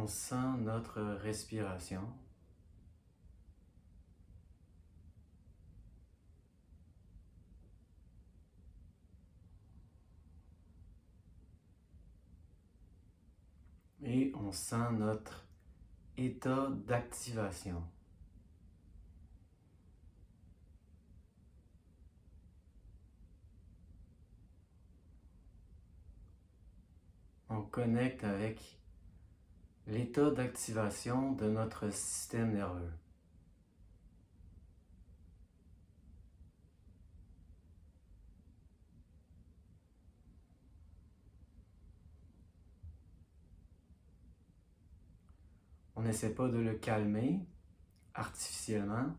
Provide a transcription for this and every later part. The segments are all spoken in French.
on sent notre respiration. Et on sent notre état d'activation. On connecte avec l'état d'activation de notre système nerveux. On n'essaie pas de le calmer artificiellement.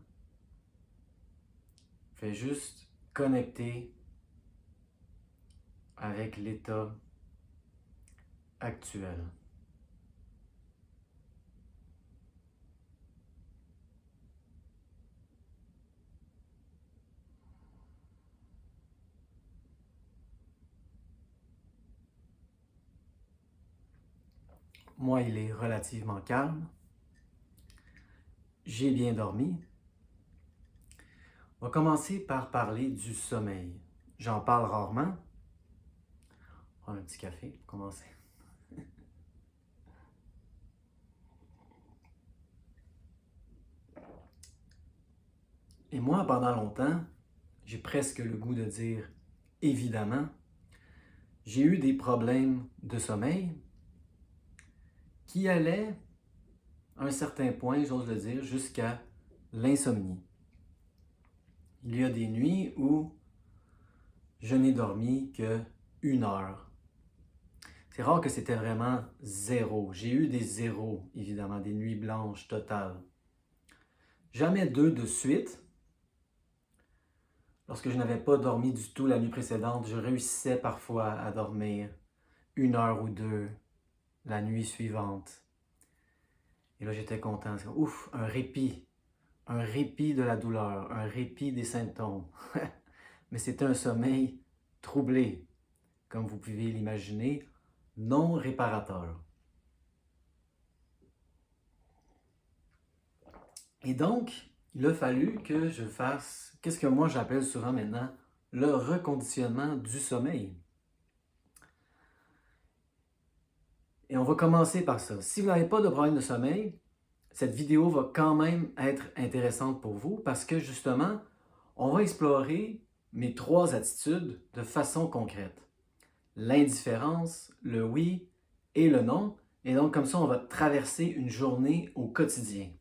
On fait juste connecter avec l'état actuel. Moi, il est relativement calme. J'ai bien dormi. On va commencer par parler du sommeil. J'en parle rarement. On va prendre un petit café pour commencer. Et moi, pendant longtemps, j'ai presque le goût de dire évidemment, j'ai eu des problèmes de sommeil qui allaient, à un certain point, j'ose le dire, jusqu'à l'insomnie. Il y a des nuits où je n'ai dormi que 1 heure. C'est rare que c'était vraiment zéro. J'ai eu des zéros, évidemment, des nuits blanches totales. Jamais 2 de suite. Lorsque je n'avais pas dormi du tout la nuit précédente, je réussissais parfois à dormir 1 heure ou 2 la nuit suivante. Et là, j'étais content. Ouf, un répit de la douleur, un répit des symptômes. Mais c'était un sommeil troublé, comme vous pouvez l'imaginer, non réparateur. Et donc, il a fallu que je fasse, qu'est-ce que moi j'appelle souvent maintenant, le reconditionnement du sommeil. Et on va commencer par ça. Si vous n'avez pas de problème de sommeil, cette vidéo va quand même être intéressante pour vous parce que justement, on va explorer mes 3 attitudes de façon concrète. L'indifférence, le oui et le non. Et donc comme ça, on va traverser une journée au quotidien.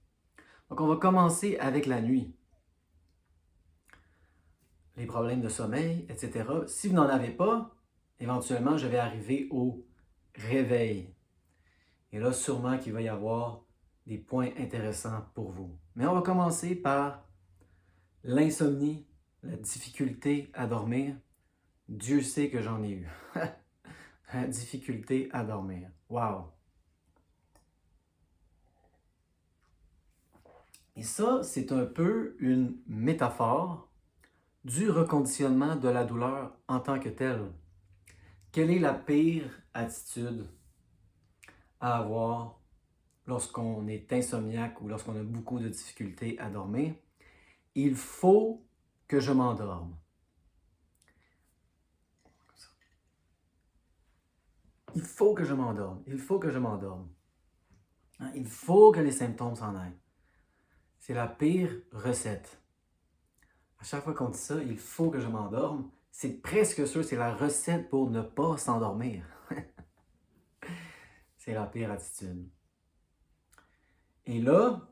Donc on va commencer avec la nuit. Les problèmes de sommeil, etc. Si vous n'en avez pas, éventuellement, je vais arriver au réveil. Et là, sûrement qu'il va y avoir des points intéressants pour vous. Mais on va commencer par l'insomnie, la difficulté à dormir. Dieu sait que j'en ai eu. La difficulté à dormir. Wow! Et ça, c'est un peu une métaphore du reconditionnement de la douleur en tant que telle. Quelle est la pire attitude à avoir lorsqu'on est insomniaque ou lorsqu'on a beaucoup de difficultés à dormir? Il faut que je m'endorme. Il faut que je m'endorme. Il faut que je m'endorme. Il faut que les symptômes s'en aillent. C'est la pire recette. À chaque fois qu'on dit ça, il faut que je m'endorme, c'est presque sûr, c'est la recette pour ne pas s'endormir. C'est la pire attitude. Et là,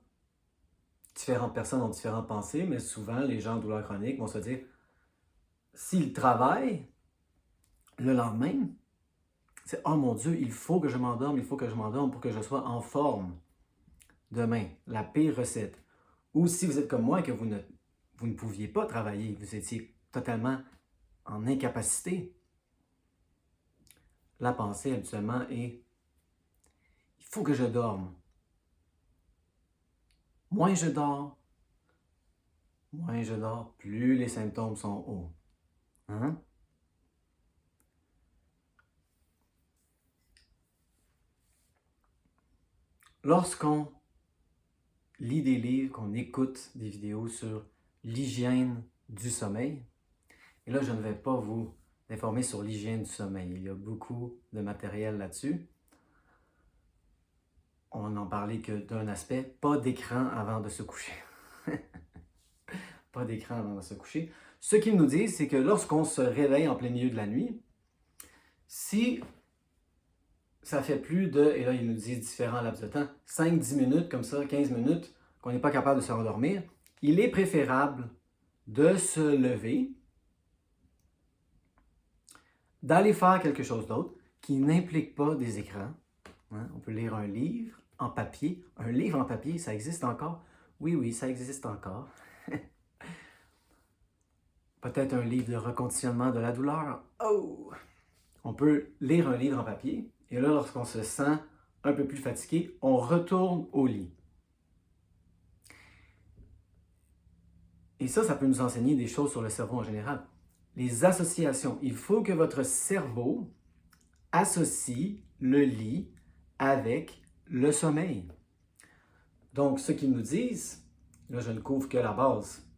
différentes personnes ont différentes pensées, mais souvent, les gens en douleur chronique vont se dire, s'ils travaillent le lendemain, c'est « Oh mon Dieu, il faut que je m'endorme, il faut que je m'endorme pour que je sois en forme demain. » La pire recette. Ou si vous êtes comme moi et que vous ne pouviez pas travailler, vous étiez totalement en incapacité, la pensée habituellement est « Il faut que je dorme. » Moins je dors, plus les symptômes sont hauts. Hein? lorsqu'on lit des livres, qu'on écoute des vidéos sur l'hygiène du sommeil, et là, je ne vais pas vous informer sur l'hygiène du sommeil. Il y a beaucoup de matériel là-dessus. On n'en parlait que d'un aspect, pas d'écran avant de se coucher. Pas d'écran avant de se coucher. Ce qu'ils nous disent, c'est que lorsqu'on se réveille en plein milieu de la nuit, si ça fait plus de, et là ils nous disent différents laps de temps, 5-10 minutes comme ça, 15 minutes, qu'on n'est pas capable de se rendormir, il est préférable de se lever, d'aller faire quelque chose d'autre qui n'implique pas des écrans. Hein? On peut lire un livre en papier. Un livre en papier, ça existe encore? Oui, oui, ça existe encore. Peut-être un livre de reconditionnement de la douleur. Oh! On peut lire un livre en papier, et là, lorsqu'on se sent un peu plus fatigué, on retourne au lit. Et ça peut nous enseigner des choses sur le cerveau en général. Les associations. Il faut que votre cerveau associe le lit avec le sommeil. Donc, ce qu'ils nous disent, là, je ne couvre que la base.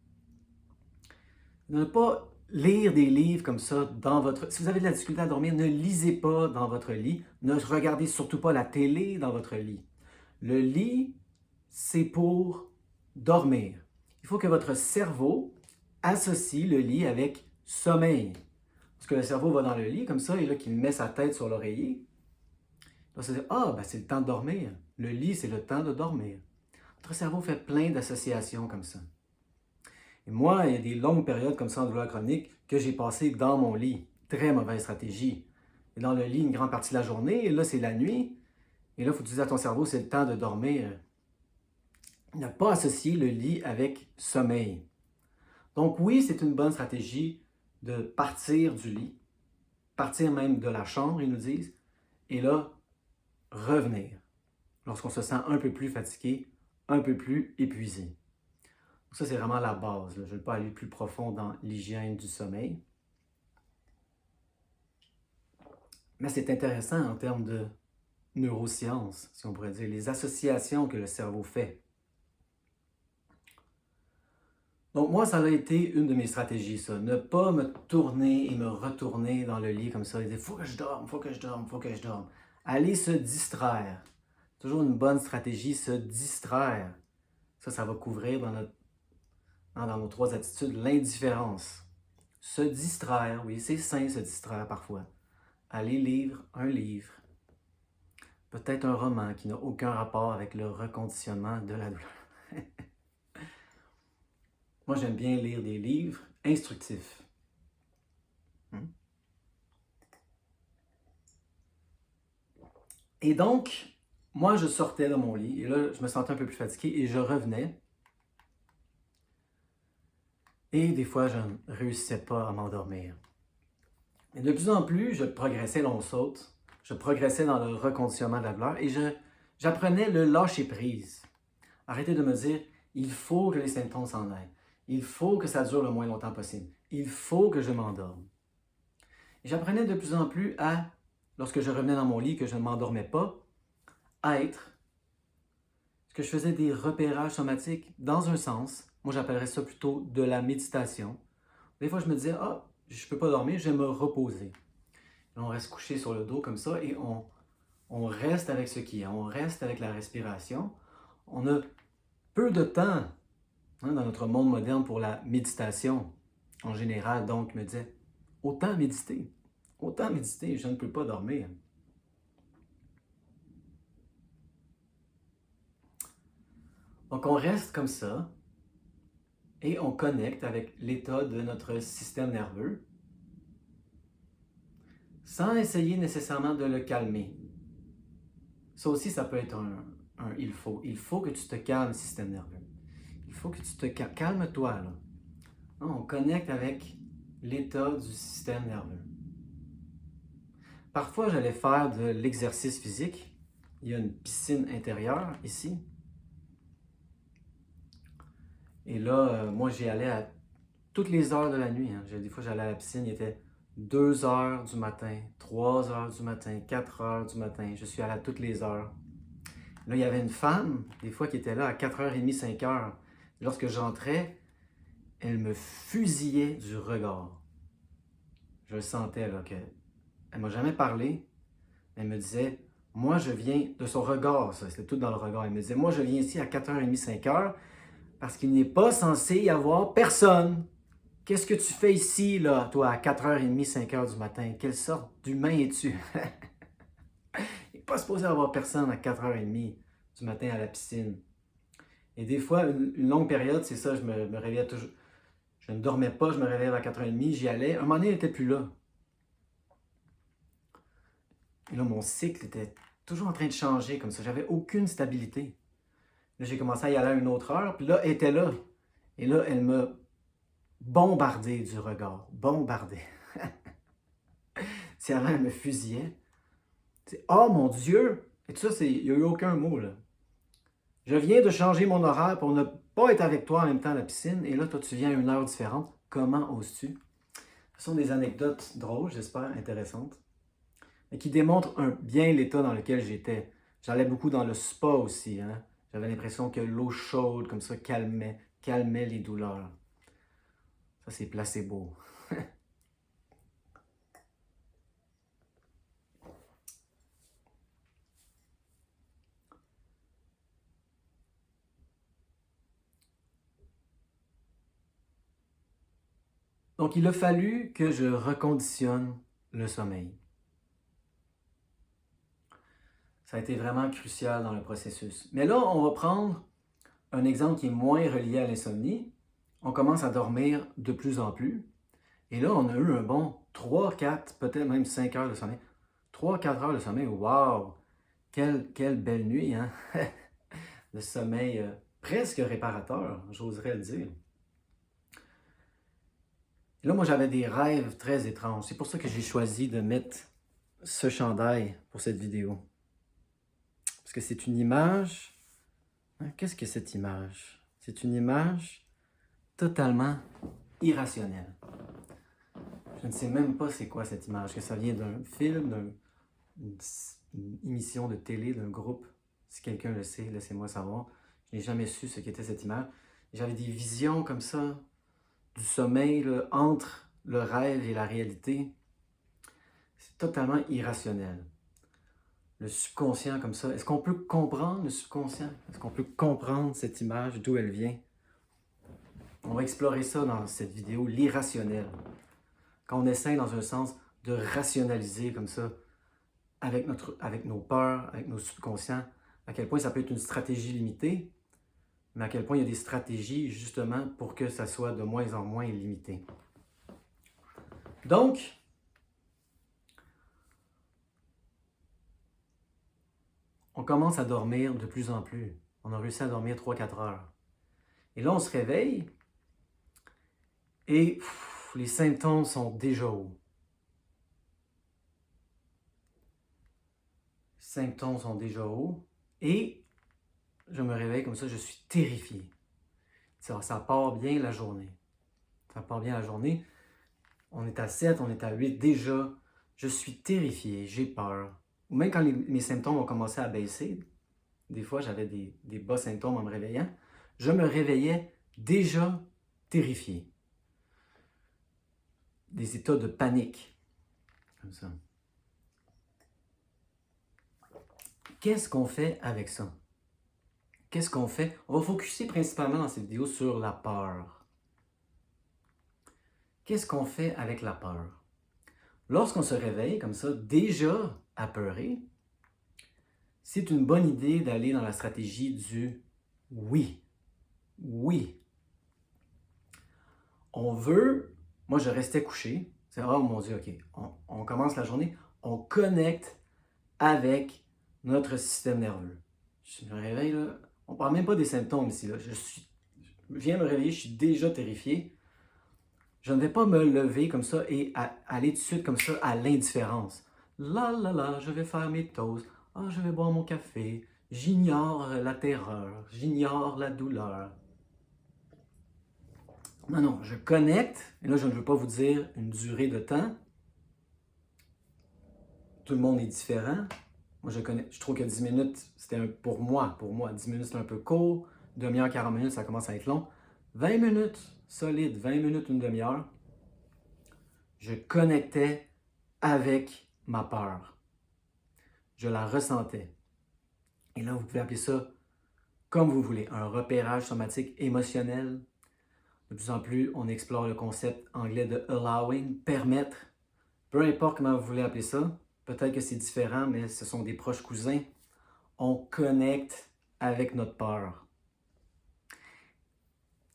Ne pas lire des livres comme ça dans votre... Si vous avez de la difficulté à dormir, ne lisez pas dans votre lit. Ne regardez surtout pas la télé dans votre lit. Le lit, c'est pour dormir. Il faut que votre cerveau associe le lit avec sommeil. Parce que le cerveau va dans le lit comme ça, et là, qu'il met sa tête sur l'oreiller. Là, ça dit, ah, ben, c'est le temps de dormir. Le lit, c'est le temps de dormir. Votre cerveau fait plein d'associations comme ça. Et moi, il y a des longues périodes comme ça en douleur chronique que j'ai passées dans mon lit. Très mauvaise stratégie. Et dans le lit une grande partie de la journée, et là, c'est la nuit. Et là, il faut dire à ton cerveau, c'est le temps de dormir. Ne pas associer le lit avec sommeil. Donc oui, c'est une bonne stratégie de partir du lit, partir même de la chambre, ils nous disent, et là, revenir lorsqu'on se sent un peu plus fatigué, un peu plus épuisé. Donc ça, c'est vraiment la base. Je ne vais pas aller plus profond dans l'hygiène du sommeil. Mais c'est intéressant en termes de neurosciences, si on pourrait dire, les associations que le cerveau fait. Donc moi, ça a été une de mes stratégies, ça. Ne pas me tourner et me retourner dans le lit comme ça et dire « faut que je dorme, faut que je dorme, faut que je dorme ». Aller se distraire. Toujours une bonne stratégie, se distraire. Ça va couvrir dans nos 3 attitudes l'indifférence. Se distraire, oui, c'est sain se distraire parfois. Aller lire un livre. Peut-être un roman qui n'a aucun rapport avec le reconditionnement de la douleur. Moi, j'aime bien lire des livres instructifs. Et donc, moi, je sortais de mon lit, et là, je me sentais un peu plus fatigué, et je revenais. Et des fois, je ne réussissais pas à m'endormir. Et de plus en plus, je progressais, là, on saute, je progressais dans le reconditionnement de la douleur, et j'apprenais le lâcher-prise. Arrêtez de me dire, il faut que les symptômes s'en aillent. Il faut que ça dure le moins longtemps possible. Il faut que je m'endorme. Et j'apprenais de plus en plus à, lorsque je revenais dans mon lit, que je ne m'endormais pas, à être. Parce que je faisais des repérages somatiques dans un sens. Moi, j'appellerais ça plutôt de la méditation. Des fois, je me disais, ah, je ne peux pas dormir, je vais me reposer. Et on reste couché sur le dos comme ça et on reste avec ce qui est. On reste avec la respiration. On a peu de temps dans notre monde moderne pour la méditation en général. Donc, je me disais, autant méditer, je ne peux pas dormir. Donc, on reste comme ça et on connecte avec l'état de notre système nerveux sans essayer nécessairement de le calmer. Ça aussi, ça peut être un il faut. Il faut que tu te calmes, système nerveux. Il faut que tu te calmes. Calme-toi, là. Non, on connecte avec l'état du système nerveux. Parfois, j'allais faire de l'exercice physique. Il y a une piscine intérieure ici. Et là, moi, j'y allais à toutes les heures de la nuit. Hein. Des fois, j'allais à la piscine, il était 2 heures du matin, 3 heures du matin, 4 heures du matin. Je suis allé à toutes les heures. Là, il y avait une femme, des fois, qui était là à 4h30, 5h. Lorsque j'entrais, elle me fusillait du regard. Je le sentais, là, qu'elle ne m'a jamais parlé. Elle me disait, moi, je viens de son regard, ça, c'était tout dans le regard. Elle me disait, moi, je viens ici à 4h30, 5h, parce qu'il n'est pas censé y avoir personne. Qu'est-ce que tu fais ici, là, toi, à 4h30, 5h du matin? Quelle sorte d'humain es-tu? Il n'est pas supposé y avoir personne à 4h30 du matin à la piscine. Et des fois, une longue période, c'est ça, je me réveillais toujours. Je ne dormais pas, je me réveillais à 4h30, j'y allais. Un moment donné, il n'était plus là. Et là, mon cycle était toujours en train de changer comme ça. J'avais aucune stabilité. Là, j'ai commencé à y aller à une autre heure, puis là, elle était là. Et là, elle m'a bombardé du regard. Bombardé. Si avant, elle me fusillait. C'est, oh mon Dieu! Et tout ça, il n'y a eu aucun mot, là. Je viens de changer mon horaire pour ne pas être avec toi en même temps à la piscine, et là, toi, tu viens à une heure différente. Comment oses-tu? Ce sont des anecdotes drôles, j'espère, intéressantes, mais qui démontrent bien l'état dans lequel j'étais. J'allais beaucoup dans le spa aussi, hein? J'avais l'impression que l'eau chaude, comme ça, calmait les douleurs. Ça, c'est placebo. Donc, il a fallu que je reconditionne le sommeil. Ça a été vraiment crucial dans le processus. Mais là, on va prendre un exemple qui est moins relié à l'insomnie. On commence à dormir de plus en plus. Et là, on a eu un bon 3, 4, peut-être même 5 heures de sommeil. 3, 4 heures de sommeil, wow! Quelle belle nuit, hein? Le sommeil presque réparateur, j'oserais le dire. Et là, moi, j'avais des rêves très étranges. C'est pour ça que j'ai choisi de mettre ce chandail pour cette vidéo. Parce que c'est une image. Hein, qu'est-ce que cette image? C'est une image totalement irrationnelle. Je ne sais même pas c'est quoi cette image, que ça vient d'un film, d'une émission de télé, d'un groupe. Si quelqu'un le sait, laissez-moi savoir. Je n'ai jamais su ce qu'était cette image. J'avais des visions comme ça, du sommeil, là, entre le rêve et la réalité. C'est totalement irrationnel. Le subconscient comme ça, est-ce qu'on peut comprendre le subconscient? Est-ce qu'on peut comprendre cette image, d'où elle vient? On va explorer ça dans cette vidéo, l'irrationnel. Quand on essaie dans un sens de rationaliser comme ça, avec nos peurs, avec nos subconscients, à quel point ça peut être une stratégie limitée, mais à quel point il y a des stratégies justement pour que ça soit de moins en moins limité. Donc, on commence à dormir de plus en plus. On a réussi à dormir 3-4 heures. Et là, on se réveille et les symptômes sont déjà hauts. Les symptômes sont déjà hauts et je me réveille comme ça, je suis terrifié. Ça part bien la journée. Ça part bien la journée. On est à 7, on est à 8. Déjà, je suis terrifié, j'ai peur. Ou même quand mes symptômes ont commencé à baisser, des fois j'avais des bas symptômes en me réveillant, je me réveillais déjà terrifié. Des états de panique, comme ça. Qu'est-ce qu'on fait avec ça? Qu'est-ce qu'on fait? On va focuser principalement dans cette vidéo sur la peur. Qu'est-ce qu'on fait avec la peur? Lorsqu'on se réveille comme ça, déjà apeuré, c'est une bonne idée d'aller dans la stratégie du oui. Oui. On veut, moi je restais couché, c'est oh mon Dieu, ok, on commence la journée, on connecte avec notre système nerveux. Je me réveille là, on ne parle même pas des symptômes ici, là. Je viens me réveiller, je suis déjà terrifié. Je ne vais pas me lever comme ça et aller tout de suite comme ça à l'indifférence. Là, je vais faire mes toasts, je vais boire mon café, j'ignore la terreur, j'ignore la douleur. Non, je connecte, et là je ne veux pas vous dire une durée de temps. Tout le monde est différent. Moi, je trouve que 10 minutes, pour moi, 10 minutes, c'est un peu court. Demi-heure, 40 minutes, ça commence à être long. 20 minutes, solide, 20 minutes, une demi-heure, je connectais avec ma peur. Je la ressentais. Et là, vous pouvez appeler ça comme vous voulez, un repérage somatique émotionnel. De plus en plus, on explore le concept anglais de allowing, permettre. Peu importe comment vous voulez appeler ça, peut-être que c'est différent, mais ce sont des proches cousins. On connecte avec notre peur.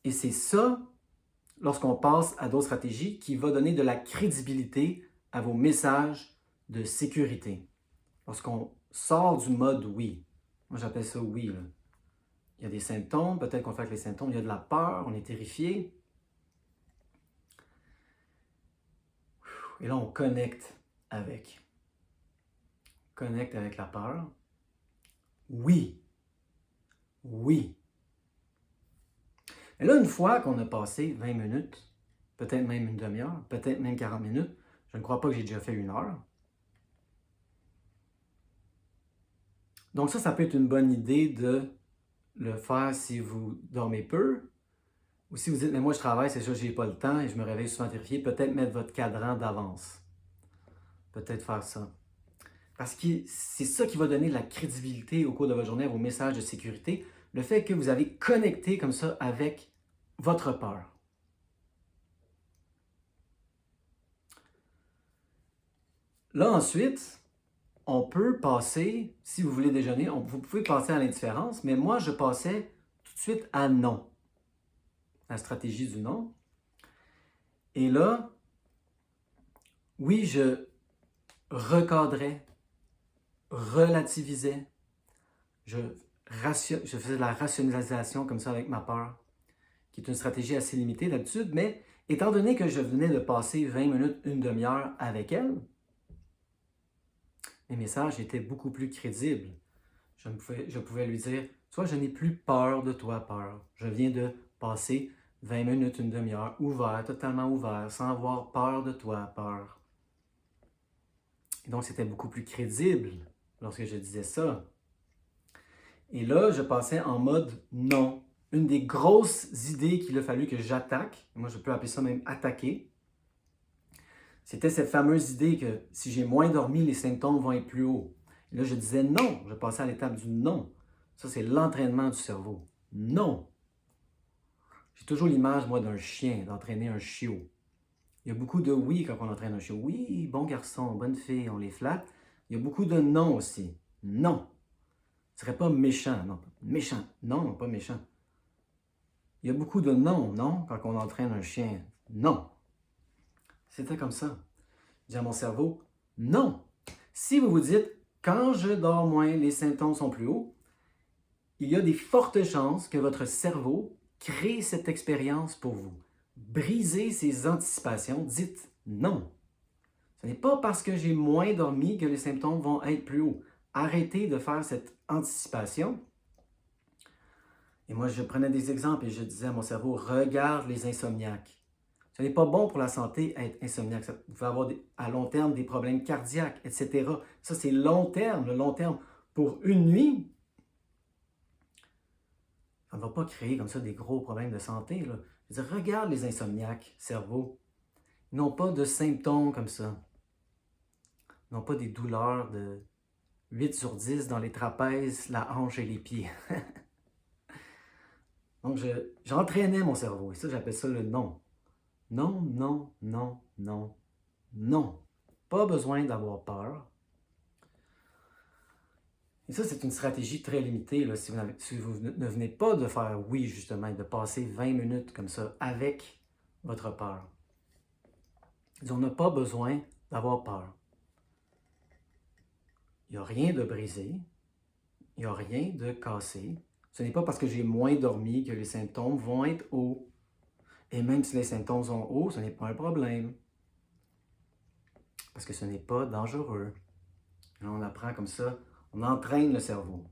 Et c'est ça, lorsqu'on passe à d'autres stratégies, qui va donner de la crédibilité à vos messages de sécurité. Lorsqu'on sort du mode oui, moi j'appelle ça oui, là. Il y a des symptômes, peut-être qu'on fait avec les symptômes, il y a de la peur, on est terrifié. Et là, on connecte avec. Connecte avec la peur. Oui. Oui. Et là, une fois qu'on a passé 20 minutes, peut-être même une demi-heure, peut-être même 40 minutes, je ne crois pas que j'ai déjà fait 1 heure. Donc ça peut être une bonne idée de le faire si vous dormez peu, ou si vous dites, mais moi je travaille, c'est sûr, je n'ai pas le temps et je me réveille souvent terrifié, peut-être mettre votre cadran d'avance. Peut-être faire ça. Parce que c'est ça qui va donner de la crédibilité au cours de votre journée à vos messages de sécurité, le fait que vous avez connecté comme ça avec votre peur. Là ensuite, on peut passer, si vous voulez déjeuner, vous pouvez passer à l'indifférence, mais moi je passais tout de suite à non, la stratégie du non. Et là, oui, je recadrais, relativisais, je faisais de la rationalisation comme ça avec ma peur, qui est une stratégie assez limitée d'habitude, mais étant donné que je venais de passer 20 minutes, une demi-heure avec elle, mes messages étaient beaucoup plus crédibles. Je pouvais lui dire, soit je n'ai plus peur de toi, peur. Je viens de passer 20 minutes, une demi-heure, ouvert, totalement ouvert, sans avoir peur de toi, peur. Et donc, c'était beaucoup plus crédible lorsque je disais ça. Et là, je passais en mode non. Une des grosses idées qu'il a fallu que j'attaque, moi je peux appeler ça même attaquer, c'était cette fameuse idée que si j'ai moins dormi, les symptômes vont être plus hauts. Et là, je disais non. Je passais à l'étape du non. Ça, c'est l'entraînement du cerveau. Non. J'ai toujours l'image, moi, d'un chien, d'entraîner un chiot. Il y a beaucoup de oui quand on entraîne un chiot. Oui, bon garçon, bonne fille, on les flatte. Il y a beaucoup de non aussi. Non. Ce ne serait pas méchant, non. Méchant. Non, non, pas méchant. Il y a beaucoup de non, non, quand on entraîne un chien. Non. C'était comme ça. Je dis à mon cerveau, non. Si vous vous dites, quand je dors moins, les symptômes sont plus hauts, il y a des fortes chances que votre cerveau crée cette expérience pour vous. Brisez ces anticipations, dites non. Ce n'est pas parce que j'ai moins dormi que les symptômes vont être plus hauts. Arrêtez de faire cette anticipation. Et moi, je prenais des exemples et je disais à mon cerveau, regarde les insomniaques. Ce n'est pas bon pour la santé être insomniaque. Vous pouvez avoir à long terme des problèmes cardiaques, etc. Ça, c'est long terme. Le long terme, pour une nuit, ça ne va pas créer comme ça des gros problèmes de santé, là. Je veux dire, regarde les insomniaques, cerveau. Ils n'ont pas de symptômes comme ça. Ils n'ont pas des douleurs de 8 sur 10 dans les trapèzes, la hanche et les pieds. Donc, j'entraînais mon cerveau. Et ça, j'appelle ça le non. Non, non, non, non, non. Pas besoin d'avoir peur. Et ça, c'est une stratégie très limitée, là, si vous ne venez pas de faire oui, justement, et de passer 20 minutes comme ça avec votre peur. On n'a pas besoin d'avoir peur. Il n'y a rien de brisé, il n'y a rien de cassé. Ce n'est pas parce que j'ai moins dormi que les symptômes vont être hauts. Et même si les symptômes sont hauts, ce n'est pas un problème. Parce que ce n'est pas dangereux. Là, on apprend comme ça, on entraîne le cerveau.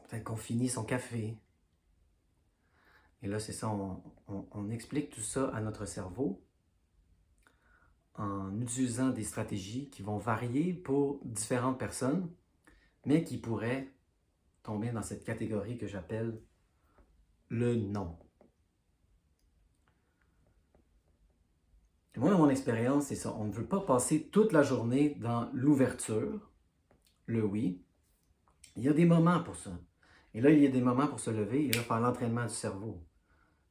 Peut-être qu'on finit son café. Et là, c'est ça, on explique tout ça à notre cerveau en utilisant des stratégies qui vont varier pour différentes personnes, mais qui pourraient tomber dans cette catégorie que j'appelle le non. Et moi, dans mon expérience, c'est ça. On ne veut pas passer toute la journée dans l'ouverture, le oui. Il y a des moments pour ça. Et là, il y a des moments pour se lever et là, faire l'entraînement du cerveau.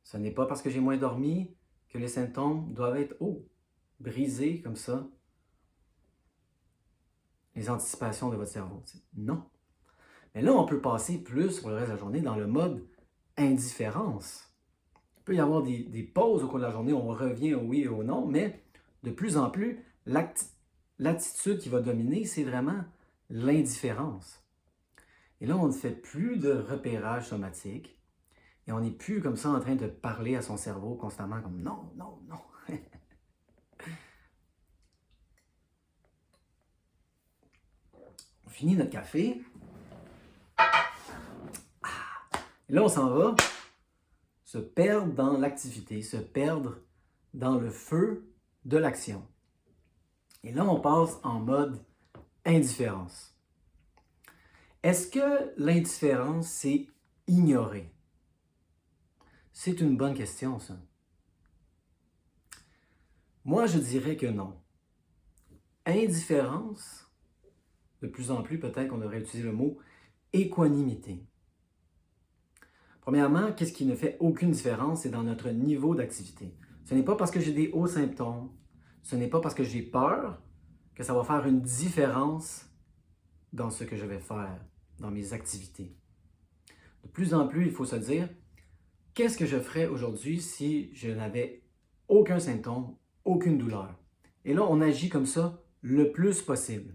Ce n'est pas parce que j'ai moins dormi que les symptômes doivent être brisés comme ça. Les anticipations de votre cerveau. Non. Mais là, on peut passer plus pour le reste de la journée dans le mode indifférence. Il peut y avoir des pauses au cours de la journée où on revient au oui et au non, mais de plus en plus, l'attitude qui va dominer, c'est vraiment l'indifférence. Et là, on ne fait plus de repérage somatique et on n'est plus comme ça en train de parler à son cerveau constamment comme non, non, non. On finit notre café. Et là, on s'en va se perdre dans l'activité, se perdre dans le feu de l'action. Et là, on passe en mode indifférence. Est-ce que l'indifférence, c'est ignorer? C'est une bonne question, ça. Moi, je dirais que non. Indifférence, de plus en plus, peut-être qu'on devrait utiliser le mot équanimité. Premièrement, qu'est-ce qui ne fait aucune différence? C'est dans notre niveau d'activité. Ce n'est pas parce que j'ai des hauts symptômes, ce n'est pas parce que j'ai peur que ça va faire une différence dans ce que je vais faire, dans mes activités. De plus en plus, il faut se dire, qu'est-ce que je ferais aujourd'hui si je n'avais aucun symptôme, aucune douleur? Et là, on agit comme ça le plus possible.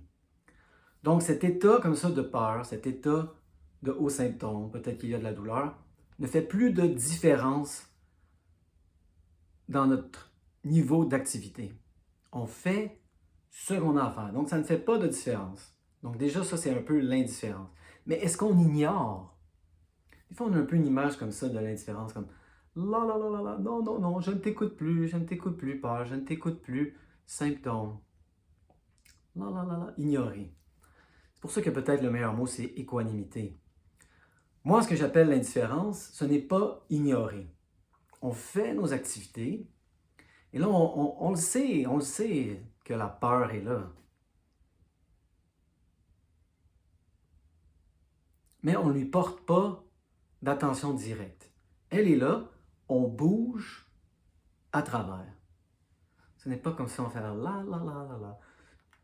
Donc, cet état comme ça de peur, cet état de hauts symptômes, peut-être qu'il y a de la douleur, ne fait plus de différence dans notre niveau d'activité. On fait ce qu'on a à faire. Donc, ça ne fait pas de différence. Donc, déjà, ça, c'est un peu l'indifférence. Mais est-ce qu'on ignore? Des fois, on a un peu une image comme ça de l'indifférence, comme là, là, là, là, là, non, non, non, je ne t'écoute plus, peur, je ne t'écoute plus, symptômes. Là, là, là, là, ignorer. C'est pour ça que peut-être le meilleur mot, c'est équanimité. Moi, ce que j'appelle l'indifférence, ce n'est pas ignorer. On fait nos activités, et là, on le sait que la peur est là. Mais on ne lui porte pas d'attention directe. Elle est là, on bouge à travers. Ce n'est pas comme si on fait là, là, là, là, là.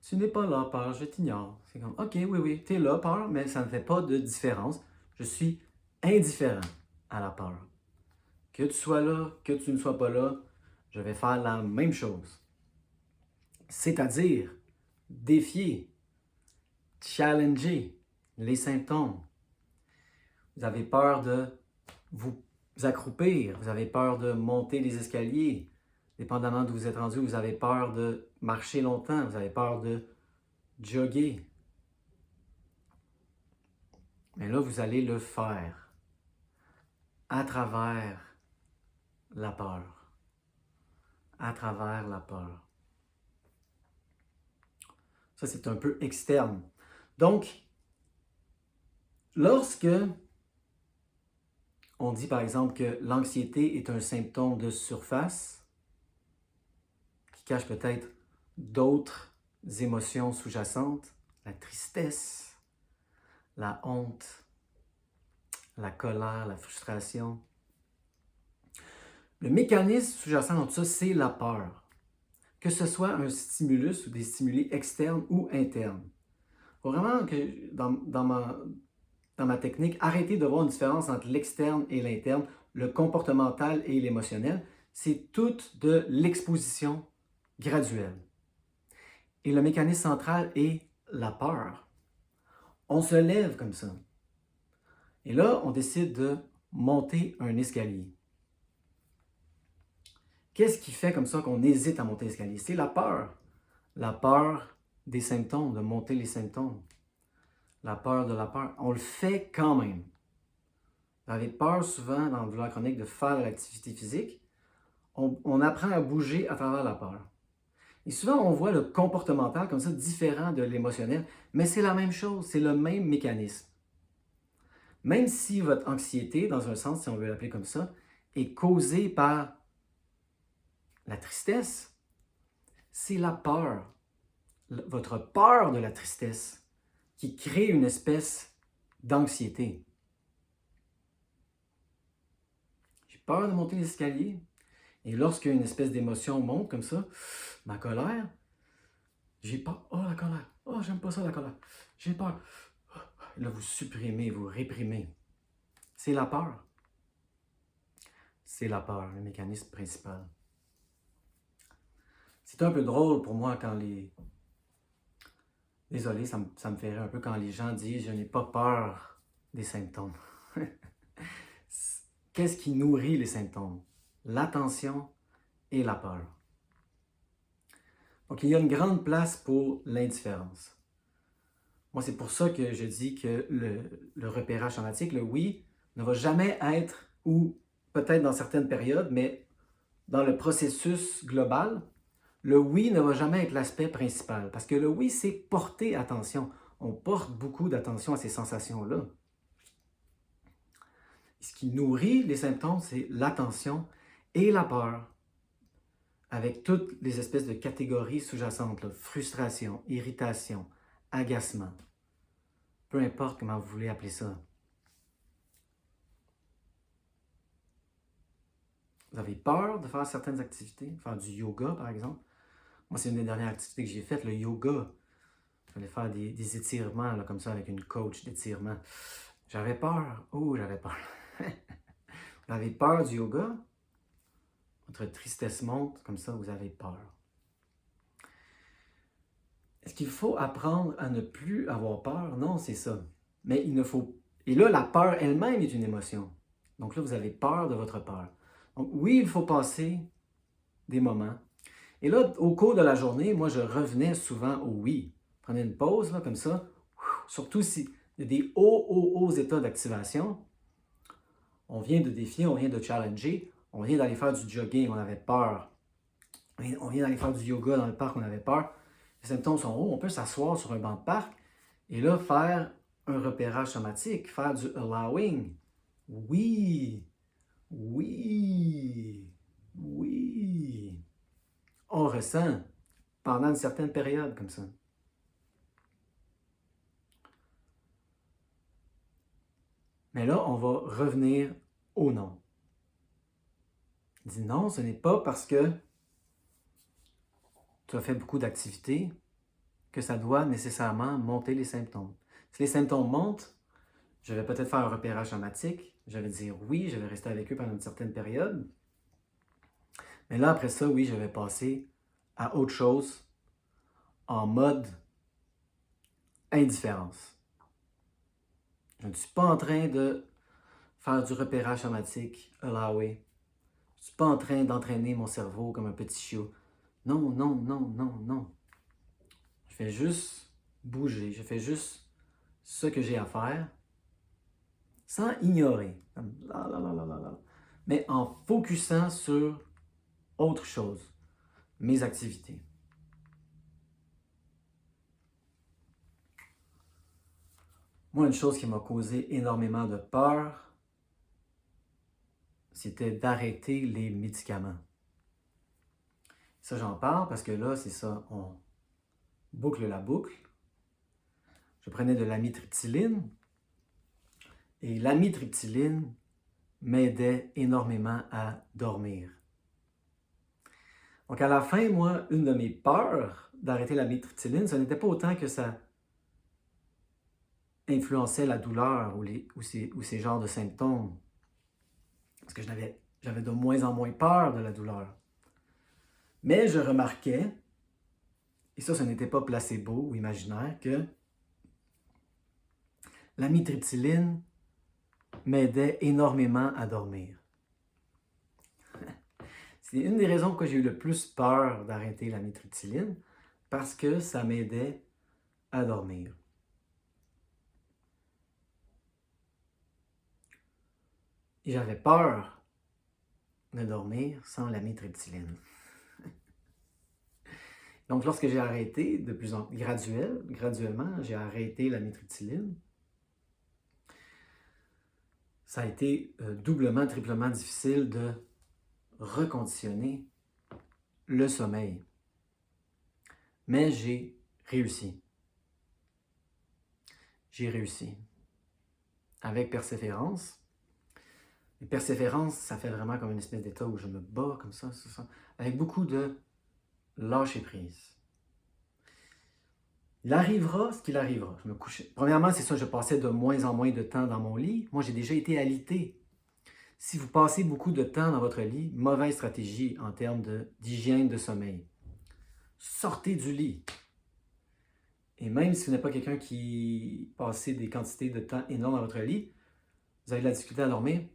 Tu n'es pas là, peur, je t'ignore. C'est comme, ok, oui, oui, tu es là, peur, mais ça ne fait pas de différence. Je suis indifférent à la peur. Que tu sois là, que tu ne sois pas là, je vais faire la même chose. C'est-à-dire défier, challenger les symptômes. Vous avez peur de vous accroupir, vous avez peur de monter les escaliers, dépendamment d'où vous êtes rendu, vous avez peur de marcher longtemps, vous avez peur de jogger. Mais là, vous allez le faire à travers la peur. À travers la peur. Ça, c'est un peu externe. Donc, lorsque on dit par exemple que l'anxiété est un symptôme de surface, qui cache peut-être d'autres émotions sous-jacentes, la tristesse, la honte, la colère, la frustration. Le mécanisme sous-jacent dans tout ça, c'est la peur. Que ce soit un stimulus ou des stimuli externes ou internes. Il faut vraiment que dans ma technique, arrêter de voir une différence entre l'externe et l'interne, le comportemental et l'émotionnel. C'est tout de l'exposition graduelle. Et le mécanisme central est la peur. On se lève comme ça. Et là, on décide de monter un escalier. Qu'est-ce qui fait comme ça qu'on hésite à monter l'escalier? C'est la peur. La peur des symptômes, de monter les symptômes. La peur de la peur. On le fait quand même. Vous avez peur souvent dans le douleur chronique de faire de l'activité physique. On apprend à bouger à travers la peur. Et souvent, on voit le comportemental comme ça différent de l'émotionnel, mais c'est la même chose, c'est le même mécanisme. Même si votre anxiété, dans un sens, si on veut l'appeler comme ça, est causée par la tristesse, c'est la peur, votre peur de la tristesse, qui crée une espèce d'anxiété. J'ai peur de monter l'escalier, et lorsqu'il y a une espèce d'émotion monte comme ça, ma colère, j'ai peur. Oh, la colère. Oh, j'aime pas ça, la colère. J'ai peur. Là, vous supprimez, vous réprimez. C'est la peur. C'est la peur, le mécanisme principal. C'est un peu drôle pour moi quand les... Désolé, ça me fait rire un peu quand les gens disent « je n'ai pas peur des symptômes ». Qu'est-ce qui nourrit les symptômes? L'attention et la peur. Donc, il y a une grande place pour l'indifférence. Moi, c'est pour ça que je dis que le repérage somatique, le oui, ne va jamais être, ou peut-être dans certaines périodes, mais dans le processus global, le oui ne va jamais être l'aspect principal. Parce que le oui, c'est porter attention. On porte beaucoup d'attention à ces sensations-là. Ce qui nourrit les symptômes, c'est l'attention et la peur, avec toutes les espèces de catégories sous-jacentes, là, frustration, irritation, agacement. Peu importe comment vous voulez appeler ça. Vous avez peur de faire certaines activités, faire du yoga par exemple. Moi, c'est une des dernières activités que j'ai faites, le yoga. J'allais faire des étirements là, comme ça avec une coach d'étirement. J'avais peur. Oh, j'avais peur. Vous avez peur du yoga? Votre tristesse monte, comme ça vous avez peur. Est-ce qu'il faut apprendre à ne plus avoir peur? Non, c'est ça. Mais il ne faut... Et là, la peur elle-même est une émotion. Donc là, vous avez peur de votre peur. Donc oui, il faut passer des moments. Et là, au cours de la journée, moi, je revenais souvent au oui. Prenez une pause, là, comme ça. Surtout s'il y a des hauts états d'activation. On vient de défier, on vient de challenger, on vient d'aller faire du jogging, on avait peur. On vient d'aller faire du yoga dans le parc, on avait peur. Les symptômes sont hauts, on peut s'asseoir sur un banc de parc et là, faire un repérage somatique, faire du allowing. Oui, oui, oui. On ressent pendant une certaine période comme ça. Mais là, on va revenir au non. Il dit non, ce n'est pas parce que tu as fait beaucoup d'activités que ça doit nécessairement monter les symptômes. Si les symptômes montent, je vais peut-être faire un repérage somatique, je vais dire oui, je vais rester avec eux pendant une certaine période. Mais là, après ça, oui, je vais passer à autre chose en mode indifférence. Je ne suis pas en train de faire du repérage somatique, allower. Je ne suis pas en train d'entraîner mon cerveau comme un petit chiot. Non, non, non, non, non. Je fais juste bouger, je fais juste ce que j'ai à faire sans ignorer, mais en focusant sur autre chose, mes activités. Moi, une chose qui m'a causé énormément de peur, c'était d'arrêter les médicaments. Ça, j'en parle parce que là, c'est ça, on boucle la boucle. Je prenais de l'amitriptyline et l'amitriptyline m'aidait énormément à dormir. Donc à la fin, moi, une de mes peurs d'arrêter l'amitriptyline, ce n'était pas autant que ça influençait la douleur ou ces genres de symptômes. Parce que j'avais de moins en moins peur de la douleur. Mais je remarquais, et ça, ce n'était pas placebo ou imaginaire, que l'amitriptyline m'aidait énormément à dormir. C'est une des raisons pourquoi j'ai eu le plus peur d'arrêter l'amitriptyline, parce que ça m'aidait à dormir. Et j'avais peur de dormir sans l'amitriptyline. Donc, lorsque j'ai arrêté, de plus en graduellement, j'ai arrêté l'amitriptyline, ça a été doublement, triplement difficile de reconditionner le sommeil. Mais j'ai réussi. J'ai réussi. Avec persévérance. Et persévérance, ça fait vraiment comme une espèce d'état où je me bats comme ça, avec beaucoup de lâcher prise. Il arrivera ce qu'il arrivera. Je me couchais. Premièrement, c'est ça, je passais de moins en moins de temps dans mon lit. Moi, j'ai déjà été alité. Si vous passez beaucoup de temps dans votre lit, mauvaise stratégie en termes d'hygiène de sommeil. Sortez du lit. Et même si vous n'êtes pas quelqu'un qui passe des quantités de temps énormes dans votre lit, vous avez de la difficulté à dormir,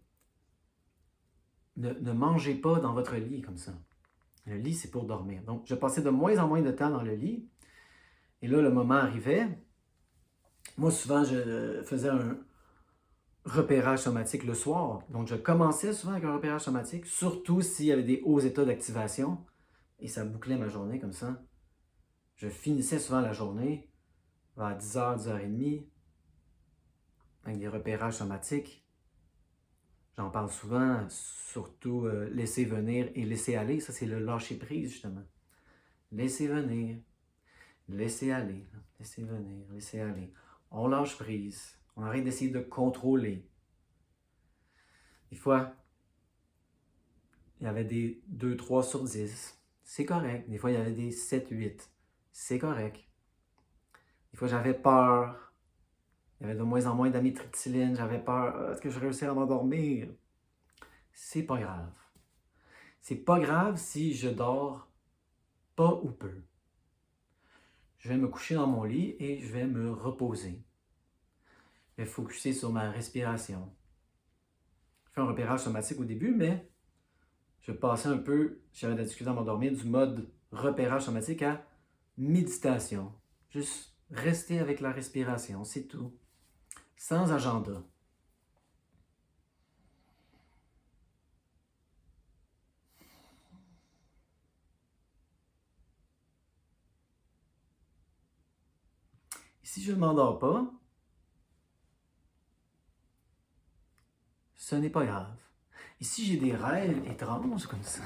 ne mangez pas dans votre lit comme ça. Le lit, c'est pour dormir. Donc, je passais de moins en moins de temps dans le lit. Et là, le moment arrivait. Moi, souvent, je faisais un repérage somatique le soir. Donc, je commençais souvent avec un repérage somatique, surtout s'il y avait des hauts états d'activation. Et ça bouclait ma journée comme ça. Je finissais souvent la journée vers 10h, 10h30, avec des repérages somatiques. J'en parle souvent, surtout laisser venir et laisser aller. Ça, c'est le lâcher prise, justement. Laisser venir, laisser aller, laisser venir, laisser aller. On lâche prise. On arrête d'essayer de contrôler. Des fois, il y avait des 2, 3 sur 10. C'est correct. Des fois, il y avait des 7, 8. C'est correct. Des fois, j'avais peur. Il y avait de moins en moins d'amitriptyline. J'avais peur. Est-ce que je réussirais à m'endormir? C'est pas grave. C'est pas grave si je dors pas ou peu. Je vais me coucher dans mon lit et je vais me reposer. Je vais focusser sur ma respiration. Je fais un repérage somatique au début, mais je passais un peu, j'avais de la difficulté à m'endormir, du mode repérage somatique à méditation. Juste rester avec la respiration, c'est tout. Sans agenda. Et si je ne m'endors pas, ce n'est pas grave. Et si j'ai des rêves étranges comme ça,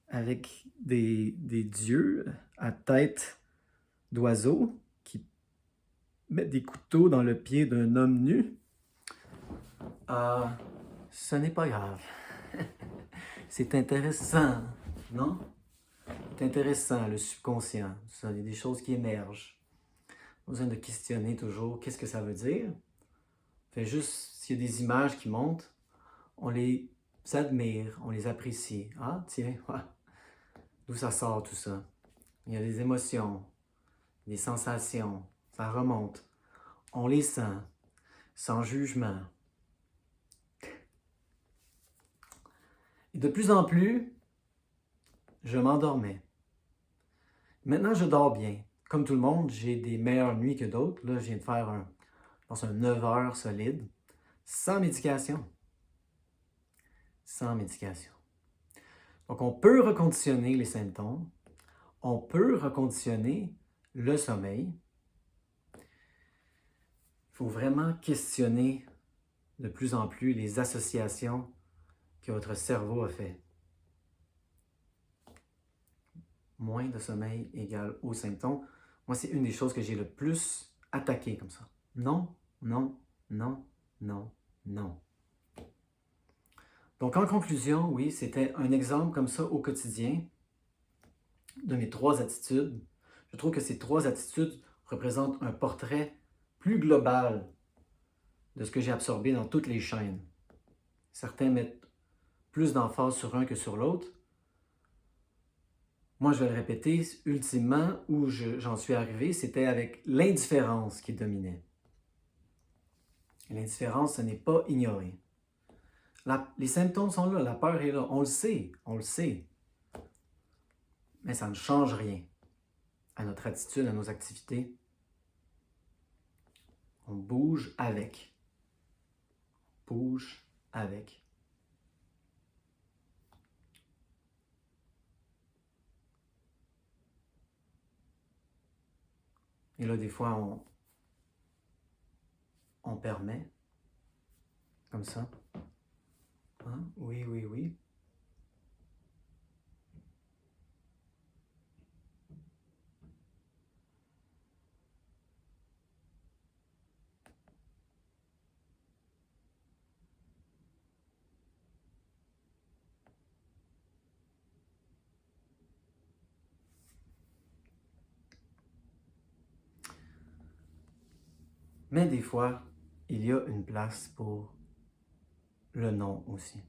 avec des dieux à tête d'oiseau qui mettent des couteaux dans le pied d'un homme nu, ce n'est pas grave. C'est intéressant, non? C'est intéressant, le subconscient. Ça, il y a des choses qui émergent. Pas besoin de questionner toujours qu'est-ce que ça veut dire. Fait juste, s'il y a des images qui montent, on les admire, on les apprécie. Ah, tiens, d'où ça sort tout ça? Il y a des émotions, des sensations, ça remonte. On les sent, sans jugement. Et de plus en plus, je m'endormais. Maintenant, je dors bien. Comme tout le monde, j'ai des meilleures nuits que d'autres. Là, je viens de faire je pense un 9 heures solide, sans médication. Sans médication. Donc, on peut reconditionner les symptômes. On peut reconditionner le sommeil. Il faut vraiment questionner de plus en plus les associations que votre cerveau a fait. Moins de sommeil égale aux symptômes. Moi, c'est une des choses que j'ai le plus attaqué comme ça. Non, non, non, non, non. Donc, en conclusion, oui, c'était un exemple comme ça au quotidien de mes 3 attitudes. Je trouve que ces 3 attitudes représentent un portrait plus global de ce que j'ai absorbé dans toutes les chaînes. Certains mettent plus d'emphase sur un que sur l'autre. Moi, je vais le répéter, ultimement, où j'en suis arrivé, c'était avec l'indifférence qui dominait. L'indifférence, ce n'est pas ignoré. Les symptômes sont là, la peur est là, on le sait. Mais ça ne change rien à notre attitude, à nos activités. On bouge avec. Bouge avec. Et là, des fois, on permet, comme ça. Hein? Oui, oui, oui. Mais des fois, il y a une place pour le non aussi.